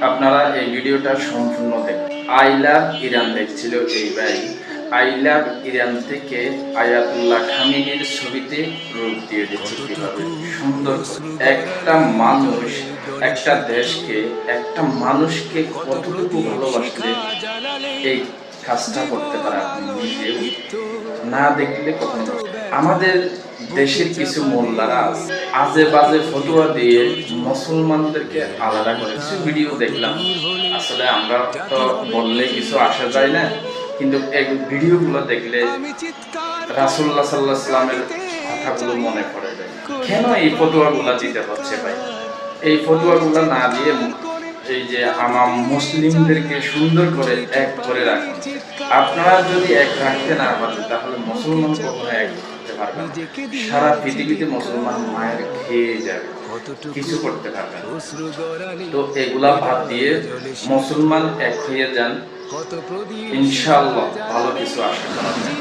আপনারা এই ভিডিওটা সম্পূর্ণ দেখুন। আই লাভ ইরান দেখছিল এই ভাই। আই লাভ ইরান থেকে আয়াতুল্লাহ খামেনির ছবিতে রূপ দিয়ে দিচ্ছে কিভাবে সুন্দর। একটা মানুষ একটা দেশকে একটা মানুষকে কতটুকু ভালোবাসলে এই কাজটা করতে পারে আপনি নিজেও না দেখলে কখনো। আমাদের দেশের কিছু মোল্লারা আজে বাজে ফতোয়া দিয়ে মুসলমানদেরকে আলাদা করে কিছু ভিডিও দেখলাম। আসলে আমরা তো বললে কিছু আসা যায় না, কিন্তু এই ভিডিওগুলো দেখলে রাসূলুল্লাহ সাল্লাল্লাহু আলাইহি ওয়াসাল্লামের কথাগুলো মনে পড়ে যায়। কেন এই ফতোয়াগুলো দিতে হচ্ছে ভাই? এই ফতোয়াগুলো না দিয়ে এই যে আমার মুসলিমদেরকে সুন্দর করে এক করে রাখুন। আপনারা যদি এক রাখতে না পারেন তাহলে মুসলমান কখনো এক করতে পারবে না। সারা পৃথিবীতে মুসলমান মায়ের খেয়ে যাবে, কিছু করতে পারবে না। তো এগুলা বাদ দিয়ে মুসলমান এক হয়ে যান, ইনশাআল্লাহ ভালো কিছু আশা করা যায়।